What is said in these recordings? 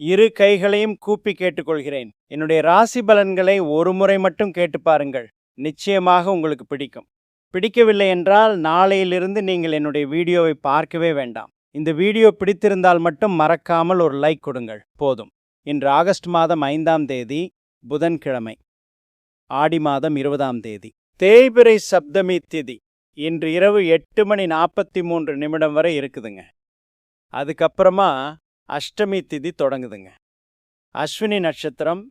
இரு கைகளையும் கூப்பி கேட்டுக்கொள்கிறேன். என்னுடைய ராசி பலன்களை ஒரு முறை மட்டும் கேட்டு பாருங்கள். நிச்சயமாக உங்களுக்கு பிடிக்கும். பிடிக்கவில்லை என்றால் நாளையிலிருந்து நீங்கள் என்னுடைய வீடியோவை பார்க்கவே வேண்டாம். இந்த வீடியோ பிடித்திருந்தால் மட்டும் மறக்காமல் ஒரு லைக் கொடுங்கள், போதும். இன்று ஆகஸ்ட் மாதம் 5ஆம் தேதி புதன்கிழமை, ஆடி மாதம் 20ஆம் தேதி, தேய்பிறை சப்தமி திதி. இன்று இரவு 8:43 வரை இருக்குதுங்க. அதுக்கப்புறமா அஷ்டமி திதி தொடங்குதுங்க. அஸ்வினி நட்சத்திரம்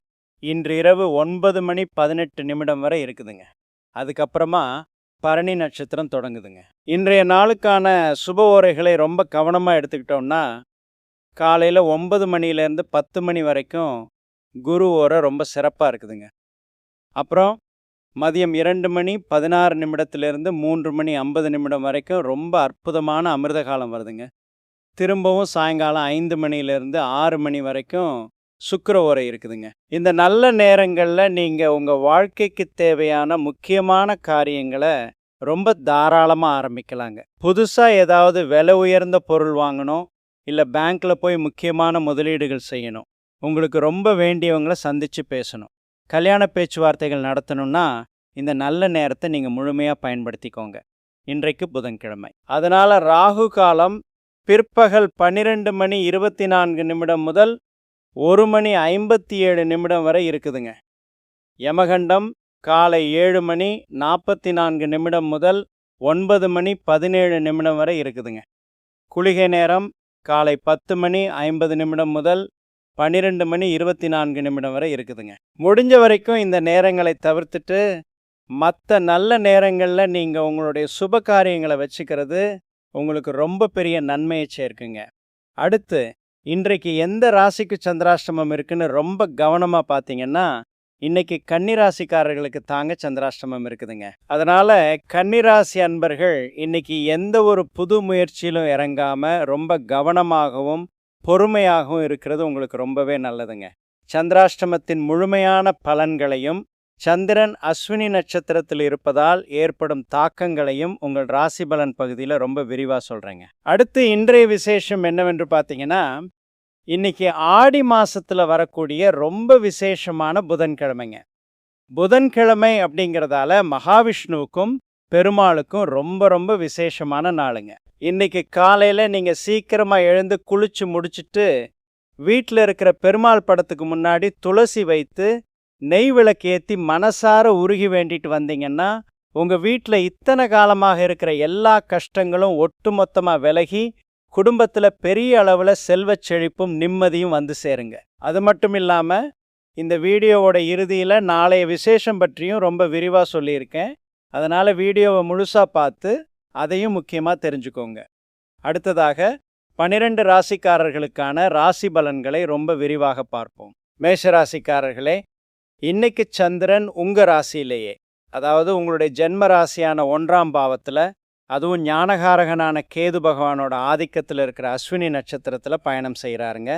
இன்று இரவு 9:18 வரை இருக்குதுங்க. அதுக்கப்புறமா பரணி நட்சத்திரம் தொடங்குதுங்க. இன்றைய நாளுக்கான சுப ஓரைகளை ரொம்ப கவனமாக எடுத்துக்கிட்டோம்னா, காலையில் 9 மணிலேருந்து 10 மணி வரைக்கும் குரு ஓரை ரொம்ப சிறப்பாக இருக்குதுங்க. அப்புறம் மதியம் 2:16 3:50 வரைக்கும் ரொம்ப அற்புதமான அமிர்த காலம் வருதுங்க. திரும்பவும் சாயங்காலம் 5 மணிலேருந்து 6 மணி வரைக்கும் சுக்கிர ஓரை இருக்குதுங்க. இந்த நல்ல நேரங்களில் நீங்கள் உங்கள் வாழ்க்கைக்கு தேவையான முக்கியமான காரியங்களை ரொம்ப தாராளமாக ஆரம்பிக்கலாங்க. புதுசாக ஏதாவது விலை உயர்ந்த பொருள் வாங்கணும், இல்லை பேங்க்கில் போய் முக்கியமான முதலீடுகள் செய்யணும், உங்களுக்கு ரொம்ப வேண்டியவங்களை சந்தித்து பேசணும், கல்யாண பேச்சுவார்த்தைகள் நடத்தணும்னா இந்த நல்ல நேரத்தை நீங்கள் முழுமையாக பயன்படுத்திக்கோங்க. இன்றைக்கு புதன்கிழமை, அதனால் ராகு காலம் பிற்பகல் 12:24 முதல் 1:57 வரை இருக்குதுங்க. யமகண்டம் காலை 7:44 முதல் 9:17 வரை இருக்குதுங்க. குளிகை நேரம் காலை 10:50 முதல் 12:24 வரை இருக்குதுங்க. முடிஞ்ச வரைக்கும் இந்த நேரங்களை தவிர்த்துட்டு மற்ற நல்ல நேரங்களில் நீங்கள் உங்களுடைய சுப காரியங்களை வச்சுக்கிறது உங்களுக்கு ரொம்ப பெரிய நன்மையை சேர்க்குங்க. அடுத்து, இன்றைக்கு எந்த ராசிக்கு சந்திராஷ்டமம் இருக்குன்னு ரொம்ப கவனமாக பார்த்தீங்கன்னா, இன்னைக்கு கன்னிராசிக்காரர்களுக்கு தாங்க சந்திராஷ்டமம் இருக்குதுங்க. அதனால் கன்னிராசி அன்பர்கள் இன்னைக்கு எந்த ஒரு புது முயற்சியிலும் இறங்காமல் ரொம்ப கவனமாகவும் பொறுமையாகவும் இருக்கிறது உங்களுக்கு ரொம்பவே நல்லதுங்க. சந்திராஷ்டமத்தின் முழுமையான பலன்களையும் சந்திரன் அஸ்வினி நட்சத்திரத்தில் இருப்பதால் ஏற்படும் தாக்கங்களையும் உங்கள் ராசி பலன் பகுதியில் ரொம்ப விரிவாக சொல்கிறேங்க. அடுத்து இன்றைய விசேஷம் என்னவென்று பார்த்தீங்கன்னா, இன்னைக்கு ஆடி மாதத்தில் வரக்கூடிய ரொம்ப விசேஷமான புதன்கிழமைங்க. புதன்கிழமை அப்படிங்கிறதால மகாவிஷ்ணுவுக்கும் பெருமாளுக்கும் ரொம்ப ரொம்ப விசேஷமான நாளுங்க. இன்னைக்கு காலையில் நீங்கள் சீக்கிரமாக எழுந்து குளிச்சு முடிச்சுட்டு வீட்டில் இருக்கிற பெருமாள் படத்துக்கு முன்னாடி துளசி வைத்து நெய் விளக்கு ஏற்றி மனசார உருகி வேண்டிட்டு வந்தீங்கன்னா உங்கள் வீட்டில் இத்தனை காலமாக இருக்கிற எல்லா கஷ்டங்களும் ஒட்டுமொத்தமாக விலகி குடும்பத்தில் பெரிய அளவில் செல்வச் செழிப்பும் நிம்மதியும் வந்து சேருங்க. அது மட்டும் இல்லாமல் இந்த வீடியோவோட இறுதியில் நாளைய விசேஷம் பற்றியும் ரொம்ப விரிவாக சொல்லியிருக்கேன். அதனால் வீடியோவை முழுசாக பார்த்து அதையும் முக்கியமாக தெரிஞ்சுக்கோங்க. அடுத்ததாக 12 ராசிக்காரர்களுக்கான ராசி பலன்களை ரொம்ப விரிவாக பார்ப்போம். மேஷராசிக்காரர்களே, இன்னைக்கு சந்திரன் உங்கள் ராசியிலேயே, அதாவது உங்களுடைய ஜென்ம ராசியான 1ஆம் பாவத்தில், அதுவும் ஞானகாரகனான கேது பகவானோட ஆதிக்கத்தில் இருக்கிற அஸ்வினி நட்சத்திரத்தில் பயணம் செய்கிறாருங்க.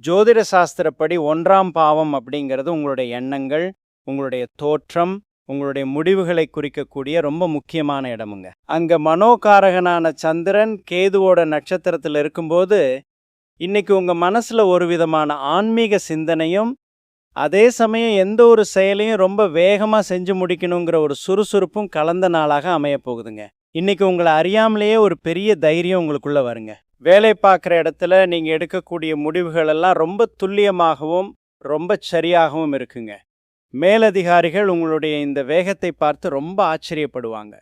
ஜோதிட சாஸ்திரப்படி 1ஆம் பாவம் அப்படிங்கிறது உங்களுடைய எண்ணங்கள், உங்களுடைய தோற்றம், உங்களுடைய முடிவுகளை குறிக்கக்கூடிய ரொம்ப முக்கியமான இடமுங்க. அங்கே மனோகாரகனான சந்திரன் கேதுவோட நட்சத்திரத்தில் இருக்கும்போது இன்னைக்கு உங்கள் மனசில் ஒரு விதமான ஆன்மீக சிந்தனையும், அதே சமயம் எந்த ஒரு செயலையும் ரொம்ப வேகமாக செஞ்சு முடிக்கணுங்கிற ஒரு சுறுசுறுப்பும் கலந்த நாளாக அமையப்போகுதுங்க. இன்னைக்கு உங்களை அறியாமலேயே ஒரு பெரிய தைரியம் உங்களுக்குள்ள வருங்க. வேலை பார்க்குற இடத்துல நீங்கள் எடுக்கக்கூடிய முடிவுகள் எல்லாம் ரொம்ப துல்லியமாகவும் ரொம்ப சரியாகவும் இருக்குங்க. மேலதிகாரிகள் உங்களுடைய இந்த வேகத்தை பார்த்து ரொம்ப ஆச்சரியப்படுவாங்க.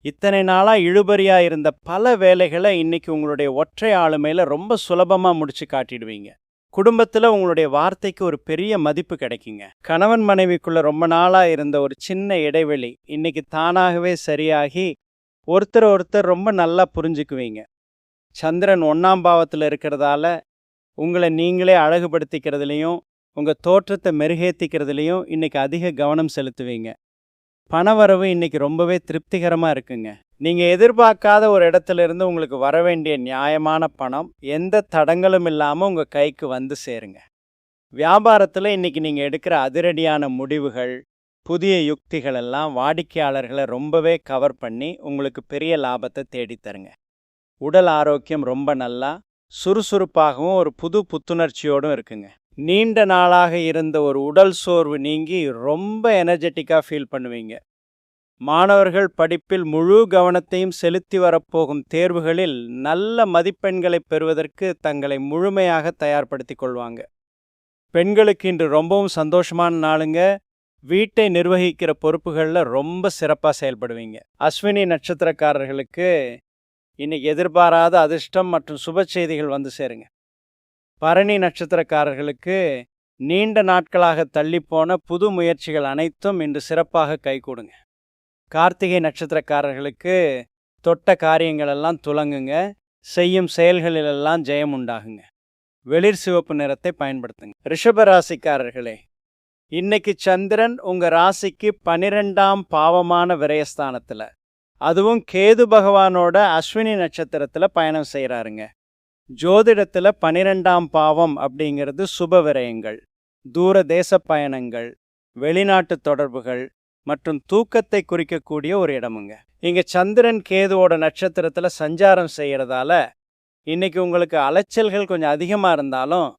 இத்தனை நாளாக இழுபறியாக இருந்த பல வேலைகளை இன்னைக்கு உங்களுடைய ஒற்றை ஆளுமையில் ரொம்ப சுலபமாக முடிச்சு காட்டிடுவீங்க. குடும்பத்தில் உங்களுடைய வார்த்தைக்கு ஒரு பெரிய மதிப்பு கிடைக்குங்க. கணவன் மனைவிக்குள்ள ரொம்ப நாளாக இருந்த ஒரு சின்ன இடைவெளி இன்னைக்கு தானாகவே சரியாகி ஒருத்தர் ரொம்ப நல்லா புரிஞ்சுக்குவீங்க. சந்திரன் 1ஆம் பாவத்தில் இருக்கிறதால உங்களை நீங்களே அழகுபடுத்திக்கிறதுலையும் உங்கள் தோற்றத்தை மெருகேற்றிக்கிறதுலையும் இன்னைக்கு அதிக கவனம் செலுத்துவீங்க. பணவரவு இன்னைக்கு ரொம்பவே திருப்திகரமாக இருக்குங்க. நீங்கள் எதிர்பார்க்காத ஒரு இடத்துல இருந்து உங்களுக்கு வர வேண்டிய நியாயமான பணம் எந்த தடங்களும் இல்லாமல் உங்கள் கைக்கு வந்து சேருங்க. வியாபாரத்தில் இன்னைக்கு நீங்கள் எடுக்கிற அதிரடியான முடிவுகள், புதிய யுக்திகள் எல்லாம் வாடிக்கையாளர்களை ரொம்பவே கவர் பண்ணி உங்களுக்கு பெரிய லாபத்தை தேடித்தருங்க. உடல் ஆரோக்கியம் ரொம்ப நல்லா, சுறுசுறுப்பாகவும் ஒரு புது புத்துணர்ச்சியோடும் இருக்குங்க. நீண்ட நாளாக இருந்த ஒரு உடல் சோர்வு நீங்கி ரொம்ப எனர்ஜெட்டிக்காக ஃபீல் பண்ணுவீங்க. மாணவர்கள் படிப்பில் முழு கவனத்தையும் செலுத்தி வரப்போகும் தேர்வுகளில் நல்ல மதிப்பெண்களை பெறுவதற்கு தங்களை முழுமையாக தயார்படுத்திக் கொள்வாங்க. பெண்களுக்கு இன்று ரொம்பவும் சந்தோஷமான நாளுங்க. வீட்டை நிர்வகிக்கிற பொறுப்புகளில் ரொம்ப சிறப்பாக செயல்படுவீங்க. அஸ்வினி நட்சத்திரக்காரர்களுக்கு இன்னைக்கு எதிர்பாராத அதிர்ஷ்டம் மற்றும் சுப செய்திகள் வந்து சேருங்க. பரணி நட்சத்திரக்காரர்களுக்கு நீண்ட நாட்களாக தள்ளிப்போன புது முயற்சிகள் அனைத்தும் இன்று சிறப்பாக கைகூடுங்க. கார்த்திகை நட்சத்திரக்காரர்களுக்கு தொட்ட காரியங்களெல்லாம் துலங்குங்க. செய்யும் செயல்களிலெல்லாம் ஜெயம் உண்டாகுங்க. வெளிர் சிவப்பு நிறத்தை பயன்படுத்துங்க. ரிஷப ராசிக்காரர்களே, இன்னைக்கு சந்திரன் உங்க ராசிக்கு 12ஆம் பாவமான விரயஸ்தானத்தில், அதுவும் கேது பகவானோட அஸ்வினி நட்சத்திரத்தில் பயணம் செய்கிறாருங்க. ஜோதிடத்தில் 12ஆம் பாவம் அப்படிங்கிறது சுப விரயங்கள், தூர தேச பயணங்கள், வெளிநாட்டு தொடர்புகள் மற்றும் தூக்கத்தை குறிக்கக்கூடிய ஒரு இடமுங்க. இங்கே சந்திரன் கேதுவோட நட்சத்திரத்தில் சஞ்சாரம் செய்கிறதால இன்னைக்கு உங்களுக்கு அலைச்சல்கள் கொஞ்சம் அதிகமாக இருந்தாலும்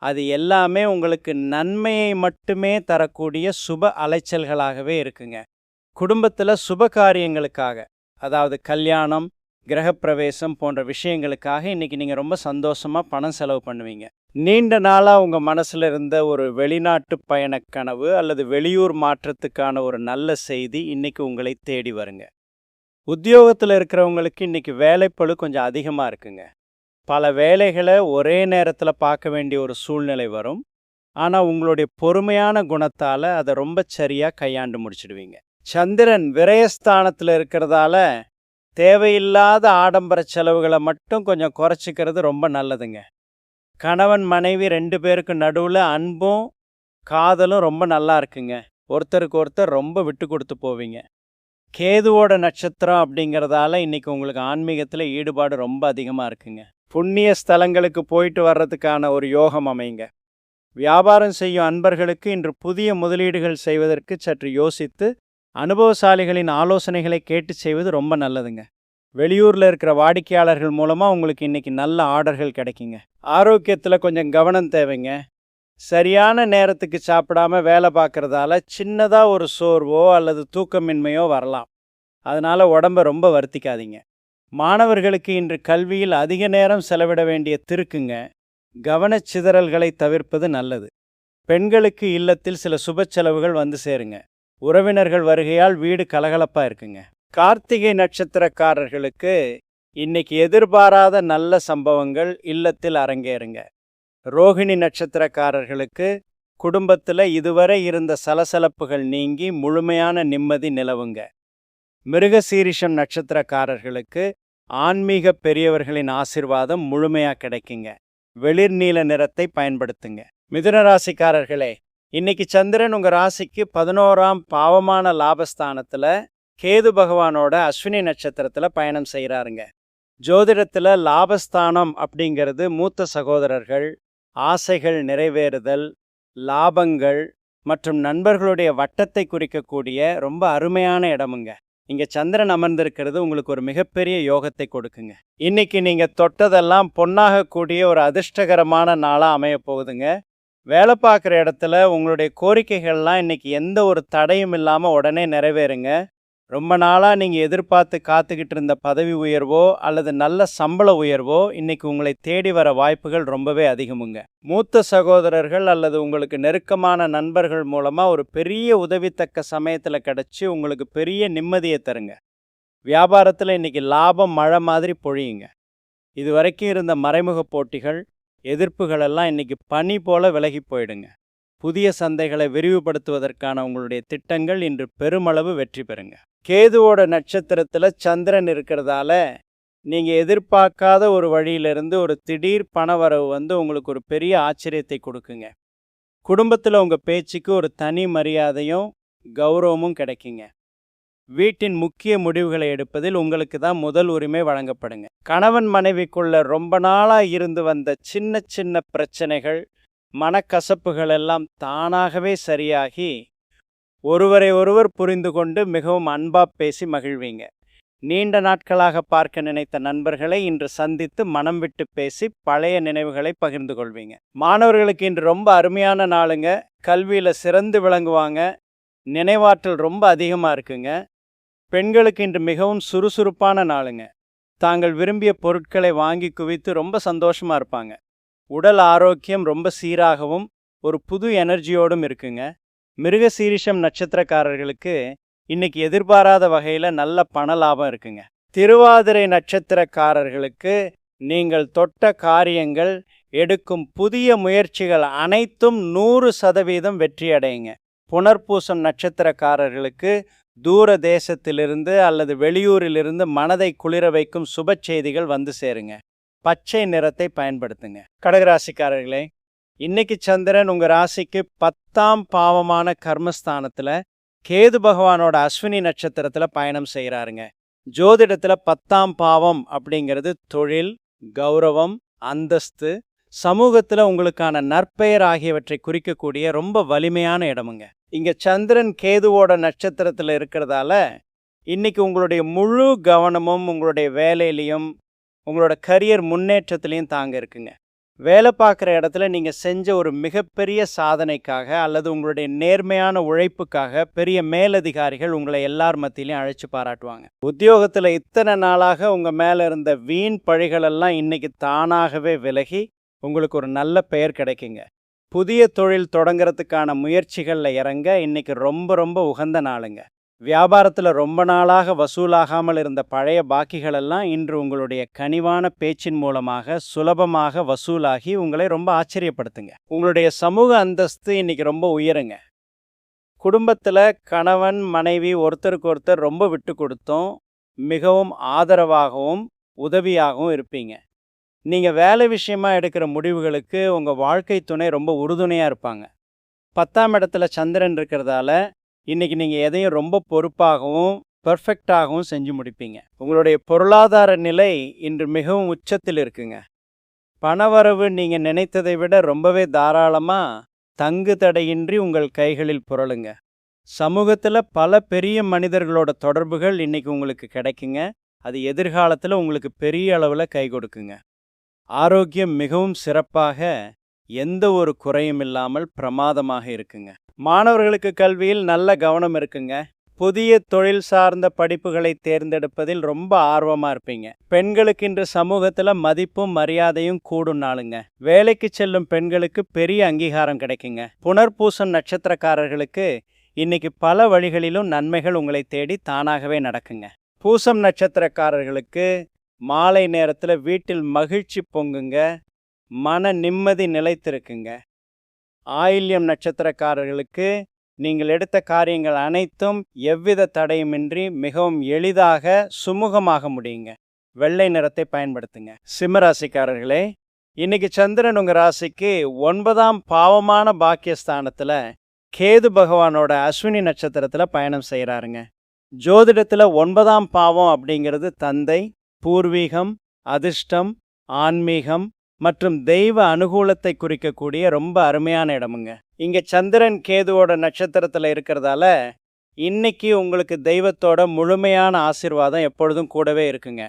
அது எல்லாமே உங்களுக்கு நன்மையை மட்டுமே தரக்கூடிய சுப அலைச்சல்களாகவே இருக்குங்க. குடும்பத்தில் சுப காரியங்களுக்காக, அதாவது கல்யாணம், கிரகப்பிரவேசம் போன்ற விஷயங்களுக்காக இன்னைக்கு நீங்கள் ரொம்ப சந்தோஷமாக பணம் செலவு பண்ணுவீங்க. நீண்ட நாளாக உங்கள் மனசில் இருந்த ஒரு வெளிநாட்டு பயண கனவு அல்லது வெளியூர் மாற்றத்துக்கான ஒரு நல்ல செய்தி இன்னைக்கு உங்களை தேடி வருங்க. உத்தியோகத்தில் இருக்கிறவங்களுக்கு இன்னைக்கு வேலைப்பளு கொஞ்சம் அதிகமாக இருக்குங்க. பல வேலைகளை ஒரே நேரத்தில் பார்க்க வேண்டிய ஒரு சூழ்நிலை வரும். ஆனால் உங்களுடைய பொறுமையான குணத்தால் அதை ரொம்ப சரியாக கையாண்டு முடிச்சிடுவீங்க. சந்திரன் விரயஸ்தானத்தில் இருக்கிறதால தேவையில்லாத ஆடம்பர செலவுகளை மட்டும் கொஞ்சம் குறைச்சிக்கிறது ரொம்ப நல்லதுங்க. கணவன் மனைவி 2 பேருக்கு நடுவில் அன்பும் காதலும் ரொம்ப நல்லா இருக்குங்க. ஒருத்தருக்கு ஒருத்தர் ரொம்ப விட்டு கொடுத்து போவீங்க. கேதுவோட நட்சத்திரம் அப்படிங்கிறதால இன்னைக்கு உங்களுக்கு ஆன்மீகத்தில் ஈடுபாடு ரொம்ப அதிகமாக இருக்குங்க. புண்ணிய ஸ்தலங்களுக்கு போயிட்டு வர்றதுக்கான ஒரு யோகம் அமைங்க. வியாபாரம் செய்யும் அன்பர்களுக்கு இன்று புதிய முதலீடுகள் செய்வதற்கு சற்று யோசித்து அனுபவசாலிகளின் ஆலோசனைகளை கேட்டு செய்வது ரொம்ப நல்லதுங்க. வெளியூரில் இருக்கிற வாடிக்கையாளர்கள் மூலமாக உங்களுக்கு இன்றைக்கி நல்ல ஆர்டர்கள் கிடைக்குங்க. ஆரோக்கியத்தில் கொஞ்சம் கவனம் தேவைங்க. சரியான நேரத்துக்கு சாப்பிடாம வேலை பார்க்குறதால சின்னதாக ஒரு சோர்வோ அல்லது தூக்கமின்மையோ வரலாம். அதனால் உடம்பை ரொம்ப வருத்திக்காதீங்க. மாணவர்களுக்கு இன்று கல்வியில் அதிக நேரம் செலவிட வேண்டிய திருக்குங்க. கவனச்சிதறல்களை தவிர்ப்பது நல்லது. பெண்களுக்கு இல்லத்தில் சில சுப செலவுகள் வந்து சேருங்க. உறவினர்கள் வருகையால் வீடு கலகலப்பாக இருக்குங்க. கார்த்திகை நட்சத்திரக்காரர்களுக்கு இன்னைக்கு எதிர்பாராத நல்ல சம்பவங்கள் இல்லத்தில் அரங்கேறுங்க. ரோகிணி நட்சத்திரக்காரர்களுக்கு குடும்பத்தில் இதுவரை இருந்த சலசலப்புகள் நீங்கி முழுமையான நிம்மதி நிலவுங்க. மிருகசீரிஷம் நட்சத்திரக்காரர்களுக்கு ஆன்மீக பெரியவர்களின் ஆசிர்வாதம் முழுமையாக கிடைக்குங்க. வெளிர் நீல நிறத்தை பயன்படுத்துங்க. மிதுன ராசிக்காரர்களே, இன்னைக்கு சந்திரன் உங்கள் ராசிக்கு 11ஆம் பாவமான லாபஸ்தானத்தில் கேது பகவானோட அஸ்வினி நட்சத்திரத்தில் பயணம் செய்கிறாருங்க. ஜோதிடத்தில் லாபஸ்தானம் அப்படிங்கிறது மூத்த சகோதரர்கள், ஆசைகள் நிறைவேறுதல், லாபங்கள் மற்றும் நண்பர்களுடைய வட்டத்தை குறிக்கக்கூடிய ரொம்ப அருமையான இடமுங்க. இங்கே சந்திரன் அமர்ந்திருக்கிறது உங்களுக்கு ஒரு மிகப்பெரிய யோகத்தை கொடுக்குங்க. இன்னைக்கு நீங்கள் தொட்டதெல்லாம் பொன்னாகக்கூடிய ஒரு அதிர்ஷ்டகரமான நாளாக அமைய போகுதுங்க. வேலை பார்க்குற இடத்துல உங்களுடைய கோரிக்கைகள்லாம் இன்னைக்கு எந்த ஒரு தடையும் இல்லாமல் உடனே நிறைவேறுங்க. ரொம்ப நாளாக நீங்கள் எதிர்பார்த்து காத்துக்கிட்டு இருந்த பதவி உயர்வோ அல்லது நல்ல சம்பள உயர்வோ இன்னைக்கு உங்களை தேடி வர வாய்ப்புகள் ரொம்பவே அதிகமுங்க. மூத்த சகோதரர்கள் அல்லது உங்களுக்கு நெருக்கமான நண்பர்கள் மூலமாக ஒரு பெரிய உதவித்தக்க சமயத்தில் கிடச்சி உங்களுக்கு பெரிய நிம்மதியை தருங்க. வியாபாரத்தில் இன்னைக்கு லாபம் மழை மாதிரி பொழியுங்க. இது வரைக்கும் இருந்த மறைமுக போட்டிகள், எதிர்ப்புகளெல்லாம் இன்னைக்கு பனி போல விலகி போயிடுங்க. புதிய சந்தைகளை விரிவுபடுத்துவதற்கான உங்களுடைய திட்டங்கள் இன்று பெருமளவு வெற்றி பெறுங்க. கேதுவோட நட்சத்திரத்தில் சந்திரன் இருக்கிறதால நீங்கள் எதிர்பார்க்காத ஒரு வழியிலிருந்து ஒரு திடீர் பணவரவு வந்து உங்களுக்கு ஒரு பெரிய ஆச்சரியத்தை கொடுக்குங்க. குடும்பத்தில் உங்கள் பேச்சுக்கு ஒரு தனி மரியாதையும் கௌரவமும் கிடைக்குங்க. வீட்டின் முக்கிய முடிவுகளை எடுப்பதில் உங்களுக்கு தான் முதல் உரிமை வழங்கப்படுங்க. கணவன் மனைவிக்குள்ள ரொம்ப நாளாக இருந்து வந்த சின்ன சின்ன பிரச்சனைகள், மனக்கசப்புகள் எல்லாம் தானாகவே சரியாகி ஒருவரை ஒருவர் புரிந்து கொண்டு மிகவும் அன்பாக பேசி மகிழ்வீங்க. நீண்ட நாட்களாக பார்க்க நினைத்த நண்பர்களை இன்று சந்தித்து மனம் விட்டு பேசி பழைய நினைவுகளை பகிர்ந்து கொள்வீங்க. மாணவர்களுக்கு இன்று ரொம்ப அருமையான நாளுங்க. கல்வியில் சிறந்து விளங்குவாங்க. நினைவாற்றல் ரொம்ப அதிகமாக இருக்குங்க. பெண்களுக்கு இன்று மிகவும் சுறுசுறுப்பான நாளுங்க. தாங்கள் விரும்பிய பொருட்களை வாங்கி குவித்து ரொம்ப சந்தோஷமாக இருப்பாங்க. உடல் ஆரோக்கியம் ரொம்ப சீராகவும் ஒரு புது எனர்ஜியோடும் இருக்குங்க. மிருகசீரிஷம் நட்சத்திரக்காரர்களுக்கு இன்னைக்கு எதிர்பாராத வகையில் நல்ல பண லாபம் இருக்குங்க. திருவாதிரை நட்சத்திரக்காரர்களுக்கு நீங்கள் தொட்ட காரியங்கள், எடுக்கும் புதிய முயற்சிகள் அனைத்தும் 100% வெற்றியடையுங்க. புனர்பூசம் நட்சத்திரக்காரர்களுக்கு தூர தேசத்திலிருந்து அல்லது வெளியூரிலிருந்து மனதை குளிர வைக்கும் சுப செய்திகள் வந்து சேருங்க. பச்சை நிறத்தை பயன்படுத்துங்க. கடகராசிக்காரர்களே, இன்னைக்கு சந்திரன் உங்க ராசிக்கு 10ஆம் பாவமான கர்மஸ்தானத்துல கேது பகவானோட அஸ்வினி நட்சத்திரத்துல பயணம் செய்கிறாருங்க. ஜோதிடத்துல 10ஆம் பாவம் அப்படிங்கிறது தொழில், கௌரவம், அந்தஸ்து, சமூகத்துல உங்களுக்கான நற்பெயர் ஆகியவற்றை குறிக்கக்கூடிய ரொம்ப வலிமையான இடமுங்க. இங்க சந்திரன் கேதுவோட நட்சத்திரத்துல இருக்கிறதால இன்னைக்கு உங்களுடைய முழு கவனமும் உங்களுடைய வேலையிலையும் உங்களோட கரியர் முன்னேற்றத்திலையும் தாங்க இருக்குங்க. வேலை பார்க்குற இடத்துல நீங்கள் செஞ்ச ஒரு மிகப்பெரிய சாதனைக்காக அல்லது உங்களுடைய நேர்மையான உழைப்புக்காக பெரிய மேலதிகாரிகள் உங்களை எல்லார் மத்தியிலையும் அழைச்சி பாராட்டுவாங்க. உத்தியோகத்தில் இத்தனை நாளாக உங்கள் மேலே இருந்த வீண் பழிகளெல்லாம் இன்னைக்கு தானாகவே விலகி உங்களுக்கு ஒரு நல்ல பெயர் கிடைக்குங்க. புதிய தொழில் தொடங்கிறதுக்கான முயற்சிகளில் இறங்க இன்னைக்கு ரொம்ப உகந்த நாளுங்க. வியாபாரத்தில் ரொம்ப நாளாக வசூலாகாமல் இருந்த பழைய பாக்கிகளெல்லாம் இன்று உங்களுடைய கனிவான பேச்சின் மூலமாக சுலபமாக வசூலாகி உங்களை ரொம்ப ஆச்சரியப்படுத்துங்க. உங்களுடைய சமூக அந்தஸ்து இன்னைக்கு ரொம்ப உயருங்க. குடும்பத்தில் கணவன் மனைவி ஒருத்தருக்கு ஒருத்தர் ரொம்ப விட்டு கொடுத்தும் மிகவும் ஆதரவாகவும் உதவியாகவும் இருப்பீங்க. நீங்கள் வேலை விஷயமா எடுக்கிற முடிவுகளுக்கு உங்கள் வாழ்க்கை துணை ரொம்ப உறுதுணையாக இருப்பாங்க. 10ஆம் இடத்துல சந்திரன் இருக்கிறதால இன்னைக்கு நீங்கள் எதையும் ரொம்ப பொறுப்பாகவும் பர்ஃபெக்டாகவும் செஞ்சு முடிப்பீங்க. உங்களுடைய பொருளாதார நிலை இன்று மிகவும் உச்சத்தில் இருக்குங்க. பணவரவு நீங்கள் நினைத்ததை விட ரொம்பவே தாராளமாக தங்கு தடையின்றி உங்கள் கைகளில் புரளுங்க. சமூகத்தில் பல பெரிய மனிதர்களோட தொடர்புகள் இன்னைக்கு உங்களுக்கு கிடைக்குங்க. அது எதிர்காலத்தில் உங்களுக்கு பெரிய அளவில் கை கொடுக்குங்க. ஆரோக்கியம் மிகவும் சிறப்பாக, எந்த ஒரு குறையும் இல்லாமல் பிரமாதமாக இருக்குங்க. மாணவர்களுக்கு கல்வியில் நல்ல கவனம் இருக்குங்க. புதிய தொழில் சார்ந்த படிப்புகளை தேர்ந்தெடுப்பதில் ரொம்ப ஆர்வமாக இருப்பீங்க. பெண்களுக்கு இன்று சமூகத்தில் மதிப்பும் மரியாதையும் கூடும் நாளுங்க. வேலைக்கு செல்லும் பெண்களுக்கு பெரிய அங்கீகாரம் கிடைக்குங்க. புனர்பூசம் நட்சத்திரக்காரர்களுக்கு இன்னைக்கு பல வழிகளிலும் நன்மைகள் உங்களை தேடி தானாகவே நடக்குங்க. பூசம் நட்சத்திரக்காரர்களுக்கு மாலை நேரத்தில் வீட்டில் மகிழ்ச்சி பொங்குங்க. மன நிம்மதி நிலைத்திருக்குங்க. ஆயில்யம் நட்சத்திரக்காரர்களுக்கு நீங்கள் எடுத்த காரியங்கள் அனைத்தும் எவ்வித தடையுமின்றி மிகவும் எளிதாக சுமூகமாக முடியுங்க. வெள்ளை நிறத்தை பயன்படுத்துங்க. சிம்மராசிக்காரர்களே, இன்னைக்கு சந்திரன் உங்கள் ராசிக்கு 9ஆம் பாவமான பாக்கியஸ்தானத்தில் கேது பகவானோட அஸ்வினி நட்சத்திரத்தில் பயணம் செய்கிறாருங்க. ஜோதிடத்தில் 9ஆம் பாவம் அப்படிங்கிறது தந்தை, பூர்வீகம், அதிர்ஷ்டம், ஆன்மீகம் மற்றும் தெய்வ அனுகூலத்தை குறிக்கக்கூடிய ரொம்ப அருமையான இடமுங்க. இங்கே சந்திரன் கேதுவோட நட்சத்திரத்தில் இருக்கிறதால இன்னைக்கு உங்களுக்கு தெய்வத்தோட முழுமையான ஆசீர்வாதம் எப்பொழுதும் கூடவே இருக்குங்க.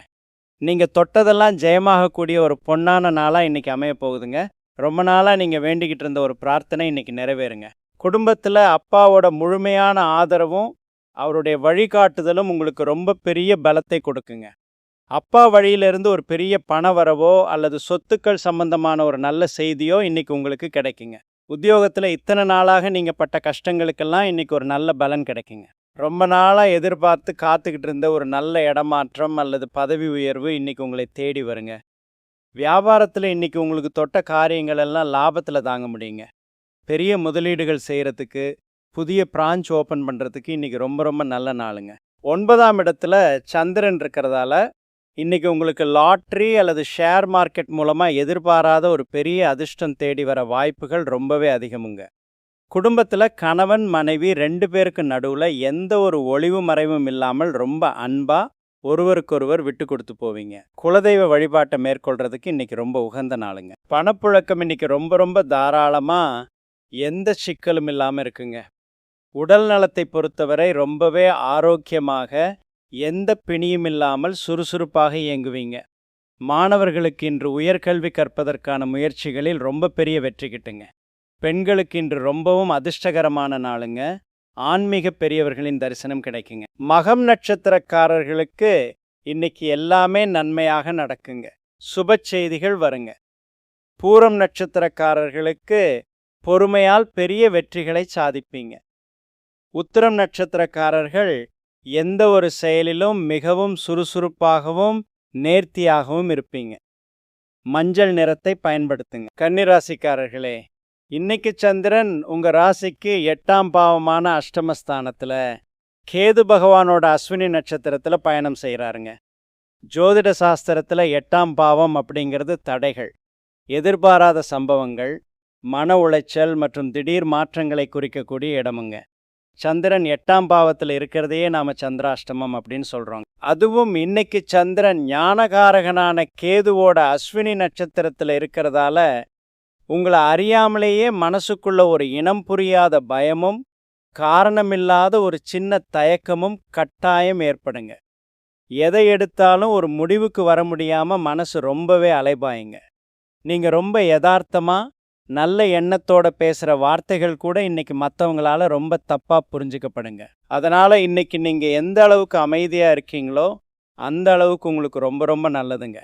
நீங்கள் தொட்டதெல்லாம் ஜெயமாகக்கூடிய ஒரு பொன்னான நாளாக இன்னைக்கு அமைய போகுதுங்க. ரொம்ப நாளாக நீங்கள் வேண்டிக்கிட்டு இருந்த ஒரு பிரார்த்தனை இன்னைக்கு நிறைவேறுங்க. குடும்பத்தில் அப்பாவோட முழுமையான ஆதரவும் அவருடைய வழிகாட்டுதலும் உங்களுக்கு ரொம்ப பெரிய பலத்தை கொடுக்குங்க. அப்பா வழியிலிருந்து ஒரு பெரிய பண வரவோ அல்லது சொத்துக்கள் சம்பந்தமான ஒரு நல்ல செய்தியோ இன்னைக்கு உங்களுக்கு கிடைக்குங்க. உத்தியோகத்தில் இத்தனை நாளாக நீங்கள் பட்ட கஷ்டங்களுக்கெல்லாம் இன்னைக்கு ஒரு நல்ல பலன் கிடைக்குங்க. ரொம்ப நாளாக எதிர்பார்த்து காத்துக்கிட்டு இருந்த ஒரு நல்ல இடமாற்றம் அல்லது பதவி உயர்வு இன்னைக்கு உங்களை தேடி வருங்க. வியாபாரத்தில் இன்னைக்கு உங்களுக்கு தொட்ட காரியங்கள் எல்லாம் லாபத்தில் தாங்க முடியுங்க. பெரிய முதலீடுகள் செய்கிறதுக்கு, புதிய பிரான்ச் ஓப்பன் பண்ணுறதுக்கு இன்னைக்கு ரொம்ப நல்ல நாளுங்க. 9ஆம் இடத்துல சந்திரன் இருக்கிறதால இன்னைக்கு உங்களுக்கு லாட்ரி அல்லது ஷேர் மார்க்கெட் மூலமாக எதிர்பாராத ஒரு பெரிய அதிர்ஷ்டம் தேடி வர வாய்ப்புகள் ரொம்பவே அதிகமுங்க. குடும்பத்தில் கணவன் மனைவி 2 பேருக்கு நடுவில் எந்த ஒரு ஒளிவு மறைவும் இல்லாமல் ரொம்ப அன்பாக ஒருவருக்கொருவர் விட்டு கொடுத்து போவீங்க. குலதெய்வ வழிபாட்டை மேற்கொள்றதுக்கு இன்னைக்கு ரொம்ப உகந்த நாளுங்க. பணப்புழக்கம் இன்னைக்கு ரொம்ப தாராளமாக எந்த சிக்கலும் இல்லாமல் இருக்குங்க. உடல் நலத்தை பொறுத்தவரை ரொம்பவே ஆரோக்கியமாக எந்த பிணியும் இல்லாமல் சுறுசுறுப்பாக இயங்குவீங்க. மாணவர்களுக்கு இன்று உயர்கல்வி கற்பதற்கான முயற்சிகளில் ரொம்ப பெரிய வெற்றி கிட்டுங்க. பெண்களுக்கு இன்று ரொம்பவும் அதிர்ஷ்டகரமான நாளுங்க. ஆன்மீக பெரியவர்களின் தரிசனம் கிடைக்குங்க. மகம் நட்சத்திரக்காரர்களுக்கு இன்னைக்கு எல்லாமே நன்மையாக நடக்குங்க. சுப செய்திகள் வருங்க. பூரம் நட்சத்திரக்காரர்களுக்கு பொறுமையால் பெரிய வெற்றிகளை சாதிப்பீங்க. உத்திரம் நட்சத்திரக்காரர்கள் எந்த ஒரு செயலிலும் மிகவும் சுறுசுறுப்பாகவும் நேர்த்தியாகவும் இருப்பீங்க. மஞ்சள் நிறத்தை பயன்படுத்துங்க. கன்னிராசிக்காரர்களே, இன்னைக்கு சந்திரன் உங்க ராசிக்கு 8ஆம் பாவமான அஷ்டமஸ்தானத்துல கேது பகவானோட அஸ்வினி நட்சத்திரத்துல பயணம் செய்கிறாருங்க. ஜோதிட சாஸ்திரத்துல 8ஆம் பாவம் அப்படிங்கிறது தடைகள், எதிர்பாராத சம்பவங்கள், மன உளைச்சல் மற்றும் திடீர் மாற்றங்களை குறிக்கக்கூடிய இடமுங்க. சந்திரன் 8ஆம் பாவத்தில் இருக்கிறதையே நாம சந்திராஷ்டமம் அப்படின்னு சொல்றோம். அதுவும் இன்னைக்கு சந்திரன் ஞானகாரகனான கேதுவோட அஸ்வினி நட்சத்திரத்தில் இருக்கிறதால உங்களை அறியாமலேயே மனசுக்குள்ள ஒரு இனம் புரியாத பயமும் காரணமில்லாத ஒரு சின்ன தயக்கமும் கட்டாயம் ஏற்படுங்க. எதை எடுத்தாலும் ஒரு முடிவுக்கு வர முடியாம மனசு ரொம்பவே அலைபாயுங்க. நீங்க ரொம்ப யதார்த்தமா நல்ல எண்ணத்தோட பேசுகிற வார்த்தைகள் கூட இன்னைக்கு மற்றவங்களால ரொம்ப தப்பாக புரிஞ்சுக்கப்படுங்க. அதனால் இன்னைக்கு நீங்கள் எந்த அளவுக்கு அமைதியாக இருக்கீங்களோ அந்த அளவுக்கு உங்களுக்கு ரொம்ப ரொம்ப நல்லதுங்க.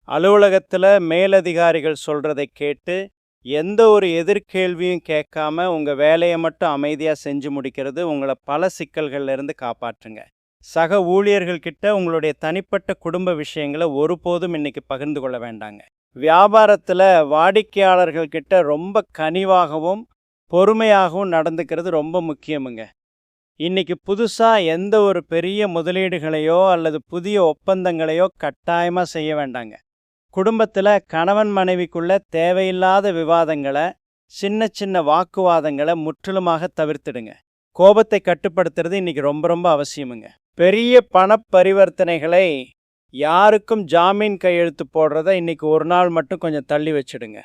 அலுவலகத்தில் மேலதிகாரிகள் சொல்கிறதை கேட்டு எந்த ஒரு எதிர்கேள்வியும் கேட்காம உங்கள் வேலையை மட்டும் அமைதியாக செஞ்சு முடிக்கிறது உங்களை பல சிக்கல்கள்லேருந்து காப்பாற்றுங்க. சக ஊழியர்கள்கிட்ட உங்களுடைய தனிப்பட்ட குடும்ப விஷயங்களை ஒருபோதும் இன்னைக்கு பகிர்ந்து கொள்ள வேண்டாங்க. வியாபாரத்தில் வாடிக்கையாளர்கள்கிட்ட ரொம்ப கனிவாகவும் பொறுமையாகவும் நடந்துக்கிறது ரொம்ப முக்கியமுங்க. இன்னைக்கு புதுசாக எந்த ஒரு பெரிய முதலீடுகளையோ அல்லது புதிய ஒப்பந்தங்களையோ கட்டாயமாக செய்ய வேண்டாங்க. குடும்பத்தில் கணவன் மனைவிக்குள்ள தேவையில்லாத விவாதங்களை, சின்ன சின்ன வாக்குவாதங்களை முற்றிலுமாக தவிர்த்திடுங்க. கோபத்தை கட்டுப்படுத்துறது இன்னைக்கு ரொம்ப ரொம்ப அவசியமுங்க. பெரிய பண பரிவர்த்தனைகளை யாருக்கும் ஜாமீன் கையெழுத்து போடுறத இன்னைக்கு ஒரு நாள் மட்டும் கொஞ்சம் தள்ளி வச்சிடுங்க.